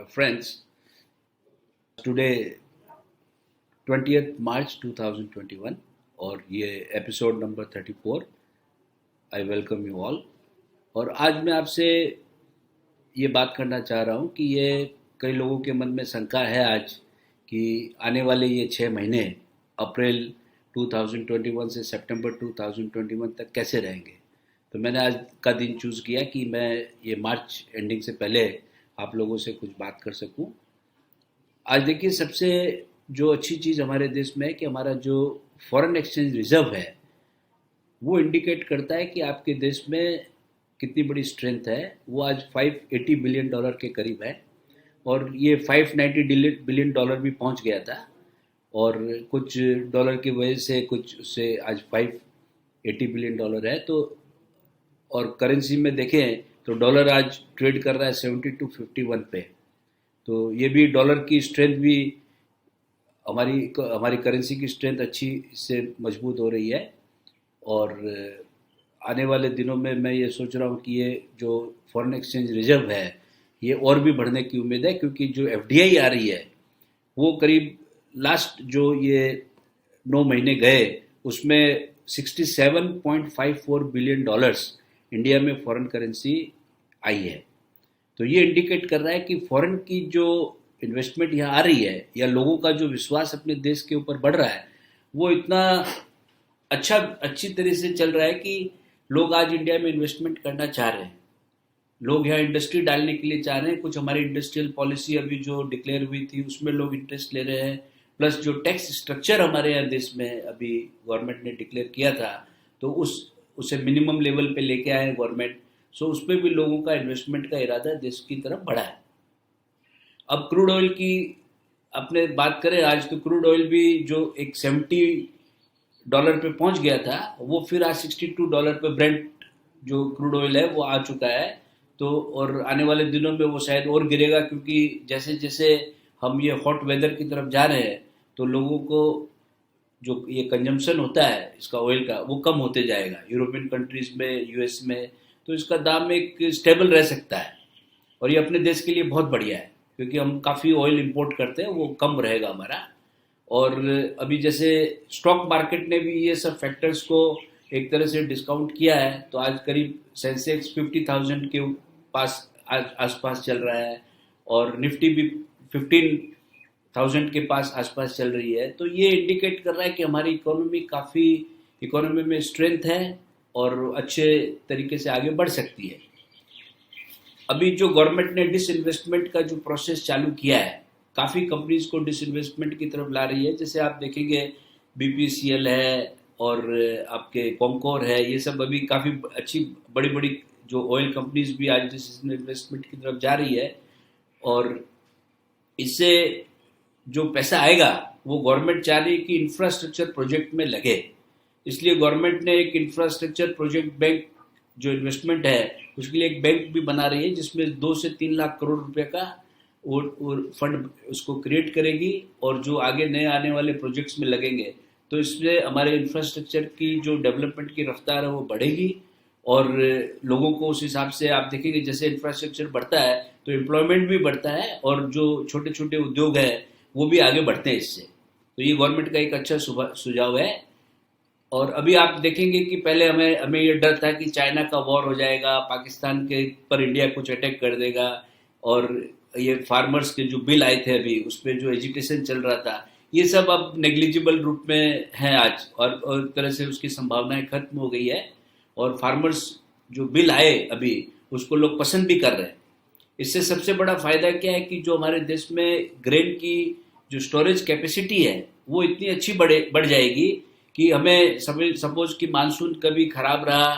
Friends, today 20th March 2021 और ये episode number 34। I welcome you all. और आज मैं आपसे ये बात करना चाह रहा हूँ कि ये कई लोगों के मन में शंका है आज कि आने वाले ये 6 महीने अप्रैल 2021 से सितंबर 2021 तक कैसे रहेंगे। तो मैंने आज का दिन चूज़ किया कि मैं ये मार्च एंडिंग से पहले आप लोगों से कुछ बात कर सकूं। आज देखिए, सबसे जो अच्छी चीज़ हमारे देश में है कि हमारा जो फॉरेन एक्सचेंज रिजर्व है वो इंडिकेट करता है कि आपके देश में कितनी बड़ी स्ट्रेंथ है। वो आज $580 बिलियन के करीब है और ये $590 बिलियन भी पहुंच गया था और कुछ डॉलर की वजह से कुछ उससे आज $580 बिलियन है। तो और करेंसी में देखें तो डॉलर आज ट्रेड कर रहा है 72.51 पे। तो ये भी डॉलर की स्ट्रेंथ भी हमारी हमारी करेंसी की स्ट्रेंथ अच्छी इससे मजबूत हो रही है। और आने वाले दिनों में मैं ये सोच रहा हूँ कि ये जो फॉरेन एक्सचेंज रिजर्व है ये और भी बढ़ने की उम्मीद है, क्योंकि जो एफडीआई आ रही है वो करीब लास्ट जो ये 9 महीने गए उसमें $67.54 बिलियन इंडिया में फॉरेन करेंसी आई है। तो ये इंडिकेट कर रहा है कि फॉरेन की जो इन्वेस्टमेंट यहाँ आ रही है या लोगों का जो विश्वास अपने देश के ऊपर बढ़ रहा है वो इतना अच्छी तरह से चल रहा है कि लोग आज इंडिया में इन्वेस्टमेंट करना चाह रहे हैं। लोग यहाँ इंडस्ट्री डालने के लिए चाह रहे हैं। कुछ हमारी इंडस्ट्रियल पॉलिसी अभी जो डिक्लेयर हुई थी उसमें लोग इंटरेस्ट ले रहे हैं। प्लस जो टैक्स स्ट्रक्चर हमारे यहाँ देश में अभी गवर्नमेंट ने डिक्लेयर किया था तो उसे मिनिमम लेवल पे लेके आए गवर्नमेंट। सो उस पर भी लोगों का इन्वेस्टमेंट का इरादा देश की तरफ बढ़ा है। अब क्रूड ऑयल की अपने बात करें आज, तो क्रूड ऑयल भी जो एक $70 पे पहुंच गया था वो फिर आज $62 पे ब्रेंट जो क्रूड ऑयल है वो आ चुका है। तो और आने वाले दिनों में वो शायद और गिरेगा, क्योंकि जैसे जैसे हम ये हॉट वेदर की तरफ जा रहे हैं तो लोगों को जो ये कंजम्पशन होता है इसका ऑयल का वो कम होते जाएगा यूरोपियन कंट्रीज में, यूएस में। तो इसका दाम एक स्टेबल रह सकता है और ये अपने देश के लिए बहुत बढ़िया है, क्योंकि हम काफ़ी ऑयल इंपोर्ट करते हैं, वो कम रहेगा हमारा। और अभी जैसे स्टॉक मार्केट ने भी ये सब फैक्टर्स को एक तरह से डिस्काउंट किया है। तो आज करीब सेंसेक्स 50,000 के पास आसपास चल रहा है और निफ्टी भी 15,000 के पास आसपास चल रही है। तो ये इंडिकेट कर रहा है कि हमारी इकोनॉमी में स्ट्रेंथ है और अच्छे तरीके से आगे बढ़ सकती है। अभी जो गवर्नमेंट ने डिसइन्वेस्टमेंट का जो प्रोसेस चालू किया है, काफ़ी कंपनीज को डिसइन्वेस्टमेंट की तरफ ला रही है। जैसे आप देखेंगे बीपीसीएल है और आपके कॉन्कोर है, ये सब अभी काफ़ी अच्छी बड़ी बड़ी जो ऑयल कंपनीज भी आज डिसइन्वेस्टमेंट की तरफ जा रही है। और इससे जो पैसा आएगा वो गवर्नमेंट चाह रही है कि इंफ्रास्ट्रक्चर प्रोजेक्ट में लगे। इसलिए गवर्नमेंट ने एक इंफ्रास्ट्रक्चर प्रोजेक्ट बैंक जो इन्वेस्टमेंट है उसके लिए एक बैंक भी बना रही है, जिसमें 2 से 3 लाख करोड़ रुपए का वो फंड उसको क्रिएट करेगी और जो आगे नए आने वाले प्रोजेक्ट्स में लगेंगे तो इसमें हमारे इंफ्रास्ट्रक्चर की जो डेवलपमेंट की रफ्तार है वो बढ़ेगी। और लोगों को उस हिसाब से आप देखेंगे जैसे इंफ्रास्ट्रक्चर बढ़ता है तो एम्प्लॉयमेंट भी बढ़ता है और जो छोटे छोटे उद्योग हैं वो भी आगे बढ़ते हैं इससे। तो ये गवर्नमेंट का एक अच्छा सुझाव है। और अभी आप देखेंगे कि पहले हमें ये डर था कि चाइना का वॉर हो जाएगा, पाकिस्तान के पर इंडिया कुछ अटैक कर देगा। और ये फार्मर्स के जो बिल आए थे अभी उस पर जो एजिटेशन चल रहा था ये सब अब नेग्लिजिबल रूप में है आज और एक तरह से उसकी संभावनाएं खत्म हो गई है। और फार्मर्स जो बिल आए अभी उसको लोग पसंद भी कर रहे हैं। इससे सबसे बड़ा फायदा क्या है कि जो हमारे देश में ग्रेन की जो स्टोरेज कैपेसिटी है वो इतनी अच्छी बढ़ जाएगी कि हमें सपोज कि मानसून कभी खराब रहा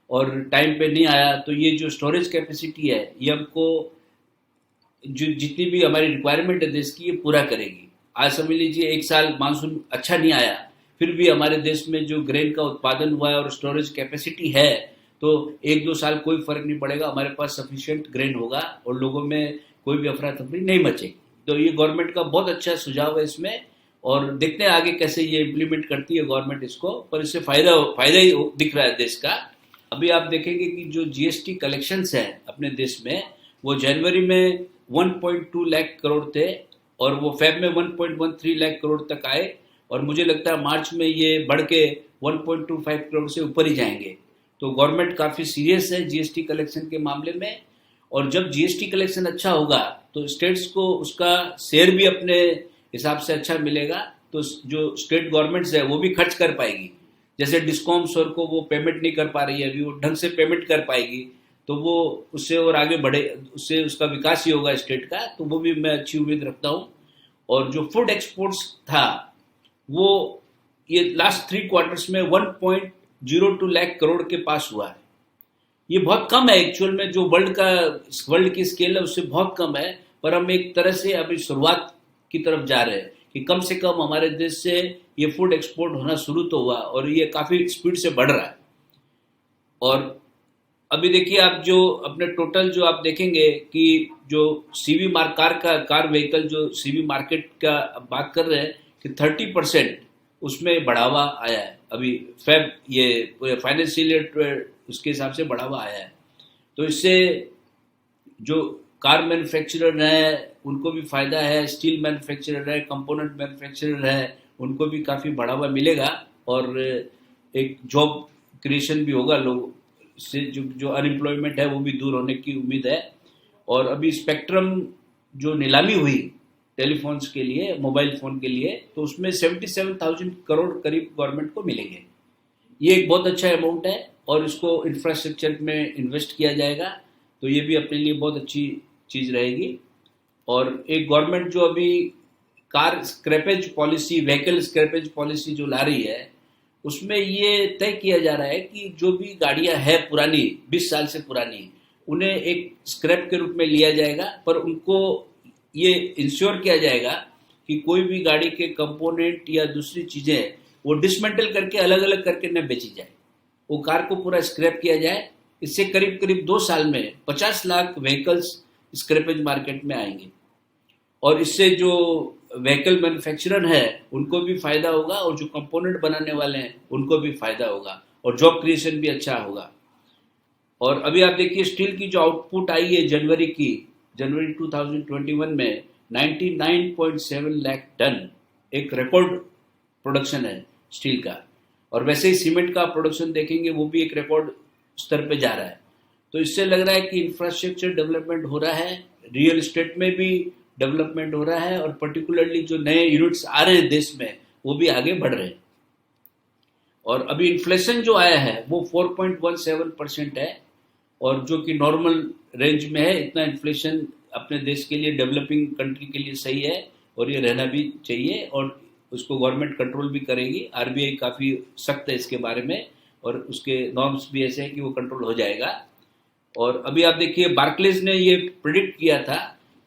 और टाइम पे नहीं आया तो ये जो स्टोरेज कैपेसिटी है ये हमको जो जितनी भी हमारी रिक्वायरमेंट है देश की ये पूरा करेगी। आज समझ लीजिए एक साल मानसून अच्छा नहीं आया फिर भी हमारे देश में जो ग्रेन का उत्पादन हुआ है और स्टोरेज कैपेसिटी है तो 1-2 साल कोई फर्क नहीं पड़ेगा, हमारे पास सफिशिएंट ग्रेन होगा और लोगों में कोई भी अफरा तफरी नहीं मचेगी। तो ये गवर्नमेंट का बहुत अच्छा सुझाव है इसमें और देखते हैं आगे कैसे ये इम्प्लीमेंट करती है गवर्नमेंट इसको, पर इससे फायदा ही दिख रहा है देश का। अभी आप देखेंगे कि जो जीएसटी कलेक्शंस है अपने देश में वो जनवरी में 1.2 लाख करोड़ थे और वो फेब में 1.13 लाख करोड़ तक आए और मुझे लगता है मार्च में ये बढ़ के 1.25 करोड़ से ऊपर ही जाएंगे। तो गवर्नमेंट काफ़ी सीरियस है जीएसटी कलेक्शन के मामले में और जब जीएसटी कलेक्शन अच्छा होगा तो स्टेट्स को उसका शेयर भी अपने हिसाब से अच्छा मिलेगा, तो जो स्टेट गवर्नमेंट्स है वो भी खर्च कर पाएगी। जैसे डिस्कॉम्स और को वो पेमेंट नहीं कर पा रही है अभी, वो ढंग से पेमेंट कर पाएगी तो वो उससे और आगे बढ़े, उससे उसका विकास ही होगा स्टेट का, तो वो भी मैं अच्छी उम्मीद रखता हूँ। और जो फूड एक्सपोर्ट्स था वो ये लास्ट 3 क्वार्टर्स में 1.02 लाख करोड़ के पास हुआ है। ये बहुत कम है एक्चुअल में, जो वर्ल्ड की स्केल है उससे बहुत कम है, पर हम एक तरह से अभी शुरुआत की तरफ जा रहे हैं कि कम से कम हमारे देश से ये फूड एक्सपोर्ट होना शुरू तो हुआ और ये काफ़ी स्पीड से बढ़ रहा है। और अभी देखिए आप जो अपने टोटल जो आप देखेंगे कि जो सीवी मार्क कार व्हीकल जो सीवी मार्केट का बात कर रहे हैं कि 30% उसमें बढ़ावा आया है अभी फेब ये फाइनेंशियल ईयर उसके हिसाब से बढ़ावा आया है। तो इससे जो कार मैन्युफैक्चरर है उनको भी फायदा है, स्टील मैन्युफैक्चरर है, कंपोनेंट मैन्युफैक्चरर है, उनको भी काफ़ी बढ़ावा मिलेगा और एक जॉब क्रिएशन भी होगा, लोग से जो अनएम्प्लॉयमेंट है वो भी दूर होने की उम्मीद है। और अभी स्पेक्ट्रम जो नीलामी हुई टेलीफोन्स के लिए, मोबाइल फ़ोन के लिए, तो उसमें 77,000 करोड़ करीब गवर्नमेंट को मिलेंगे। ये एक बहुत अच्छा अमाउंट है और इसको इंफ्रास्ट्रक्चर में इन्वेस्ट किया जाएगा, तो ये भी अपने लिए बहुत अच्छी चीज़ रहेगी। और एक गवर्नमेंट जो अभी car scrappage policy, vehicle scrappage policy जो ला रही है, उसमें ये तय किया जा रहा है कि जो भी गाड़ियां हैं पुरानी 20 साल से पुरानी, उन्हें एक स्क्रैप के रूप में लिया जाएगा, पर उनको ये इंश्योर किया जाएगा कि कोई भी गाड़ी के कंपोनेंट या दूसरी चीज़ें वो डिसमेंटल करके अलग अलग करके न बेची जाए, वो कार को पूरा स्क्रैप किया जाए। इससे करीब करीब 2 साल में 50 लाख व्हीकल्स स्क्रैपेज मार्केट में आएंगे और इससे जो व्हीकल मैन्युफैक्चरर है उनको भी फायदा होगा और जो कंपोनेंट बनाने वाले हैं उनको भी फायदा होगा और जॉब क्रिएशन भी अच्छा होगा। और अभी आप देखिए स्टील की जो आउटपुट आई है जनवरी 2021 में 99.7 लाख टन, एक रिकॉर्ड प्रोडक्शन है स्टील का। और वैसे ही सीमेंट का प्रोडक्शन देखेंगे वो भी एक रिकॉर्ड स्तर पे जा रहा है। तो इससे लग रहा है कि इंफ्रास्ट्रक्चर डेवलपमेंट हो रहा है, रियल एस्टेट में भी डेवलपमेंट हो रहा है और पर्टिकुलरली जो नए यूनिट्स आ रहे हैं देश में वो भी आगे बढ़ रहे हैं। और अभी इन्फ्लेशन जो आया है वो 4.17% है और जो कि नॉर्मल रेंज में है। इतना इन्फ्लेशन अपने देश के लिए, डेवलपिंग कंट्री के लिए सही है और ये रहना भी चाहिए और उसको गवर्नमेंट कंट्रोल भी करेगी। आरबीआई काफ़ी सख्त है इसके बारे में और उसके नॉर्म्स भी ऐसे हैं कि वो कंट्रोल हो जाएगा। और अभी आप देखिए बार्कलेज ने ये प्रिडिक्ट किया था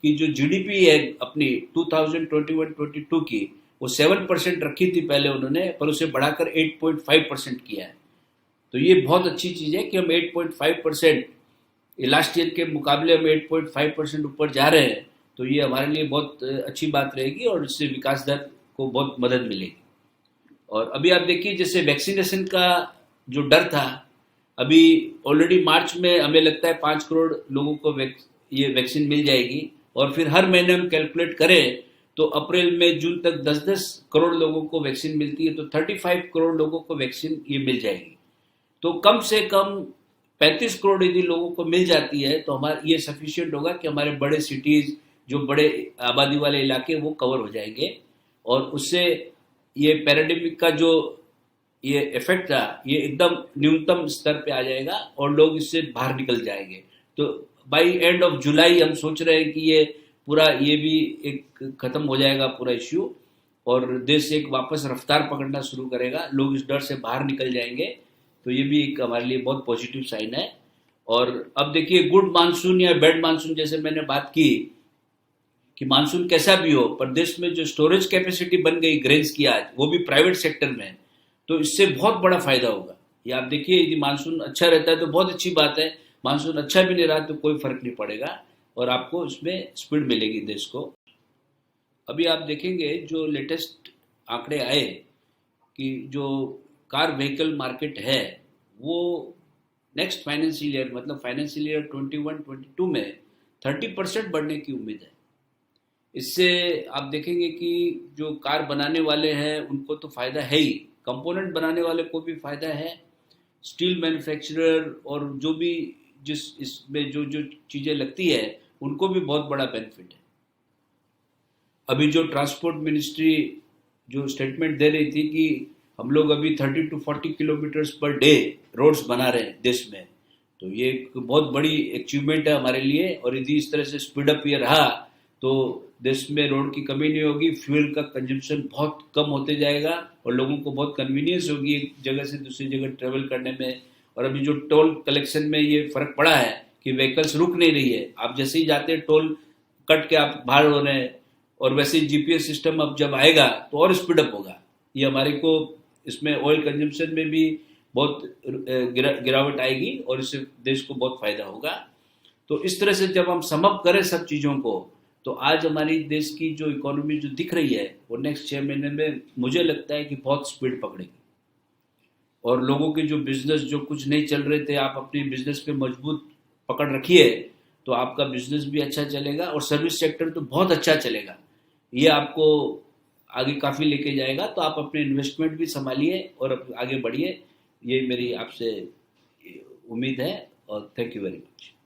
कि जो जीडीपी है अपनी 2021-22 की वो 7% रखी थी पहले उन्होंने, पर उसे बढ़ाकर 8.5% किया है। तो ये बहुत अच्छी चीज़ है कि हम 8.5% लास्ट ईयर के मुकाबले हम 8.5% ऊपर जा रहे हैं, तो ये हमारे लिए बहुत अच्छी बात रहेगी और इससे विकास दर को बहुत मदद मिलेगी। और अभी आप देखिए जैसे वैक्सीनेशन का जो डर था, अभी ऑलरेडी मार्च में हमें लगता है 5 करोड़ लोगों को ये वैक्सीन मिल जाएगी और फिर हर महीने हम कैलकुलेट करें तो अप्रैल में जून तक 10-10 करोड़ लोगों को वैक्सीन मिलती है, तो 35 करोड़ लोगों को वैक्सीन ये मिल जाएगी। तो कम से कम 35 करोड़ यदि लोगों को मिल जाती है तो हमारा ये सफिशिएंट होगा कि हमारे बड़े सिटीज़, जो बड़े आबादी वाले इलाके, वो कवर हो जाएंगे और उससे ये पैराडेमिक का जो ये इफेक्ट था ये एकदम न्यूनतम स्तर पे आ जाएगा और लोग इससे बाहर निकल जाएंगे। तो बाई एंड ऑफ जुलाई हम सोच रहे हैं कि ये पूरा ये भी एक ख़त्म हो जाएगा पूरा इश्यू और देश एक वापस रफ्तार पकड़ना शुरू करेगा, लोग इस डर से बाहर निकल जाएंगे। तो ये भी एक हमारे लिए बहुत पॉजिटिव साइन है। और अब देखिए गुड मानसून या बैड मानसून, जैसे मैंने बात की कि मानसून कैसा भी हो, पर देश में जो स्टोरेज कैपेसिटी बन गई ग्रेन्स की आज, वो भी प्राइवेट सेक्टर में, तो इससे बहुत बड़ा फायदा होगा। ये आप देखिए यदि मानसून अच्छा रहता है तो बहुत अच्छी बात है, मानसून अच्छा भी नहीं रहा तो कोई फर्क नहीं पड़ेगा और आपको इसमें स्पीड मिलेगी देश को। अभी आप देखेंगे जो लेटेस्ट आंकड़े आए कि जो कार व्हीकल मार्केट है वो नेक्स्ट फाइनेंशियल ईयर मतलब फाइनेंशियल ईयर 21-22 में 30% बढ़ने की उम्मीद है। इससे आप देखेंगे कि जो कार बनाने वाले हैं उनको तो फायदा है ही, कंपोनेंट बनाने वाले को भी फायदा है, स्टील मैन्युफैक्चरर और जो भी जिस इसमें जो जो चीज़ें लगती है उनको भी बहुत बड़ा बेनिफिट है। अभी जो ट्रांसपोर्ट मिनिस्ट्री जो स्टेटमेंट दे रही थी कि हम लोग अभी 30 to 40 kilometres per day roads बना रहे हैं देश में, तो ये एक बहुत बड़ी अचीवमेंट है हमारे लिए। और यदि इस तरह से स्पीड अप ये रहा तो देश में रोड की कमी नहीं होगी, फ्यूल का कंजम्पशन बहुत कम होते जाएगा और लोगों को बहुत कन्वीनियंस होगी एक जगह से दूसरी जगह ट्रेवल करने में। और अभी जो टोल कलेक्शन में ये फर्क पड़ा है कि व्हीकल्स रुक नहीं रही है, आप जैसे ही जाते हैं टोल कट के आप बाहर हो रहे हैं, और वैसे ही जीपीएस सिस्टम अब जब आएगा तो और स्पीड अप होगा। ये हमारे को इसमें ऑयल कंजम्पशन में भी बहुत गिरावट आएगी और इससे देश को बहुत फायदा होगा। तो इस तरह से जब हम सम अप करें सब चीज़ों को, तो आज हमारी देश की जो इकोनॉमी जो दिख रही है वो नेक्स्ट 6 महीने में मुझे लगता है कि बहुत स्पीड पकड़ेगी। और लोगों के जो बिजनेस जो कुछ नहीं चल रहे थे, आप अपने बिजनेस पे मजबूत पकड़ रखिए तो आपका बिजनेस भी अच्छा चलेगा और सर्विस सेक्टर तो बहुत अच्छा चलेगा। ये आपको आगे काफ़ी लेके जाएगा। तो आप अपने इन्वेस्टमेंट भी संभालिए और आगे बढ़िए, ये मेरी आपसे उम्मीद है। और थैंक यू वेरी मच।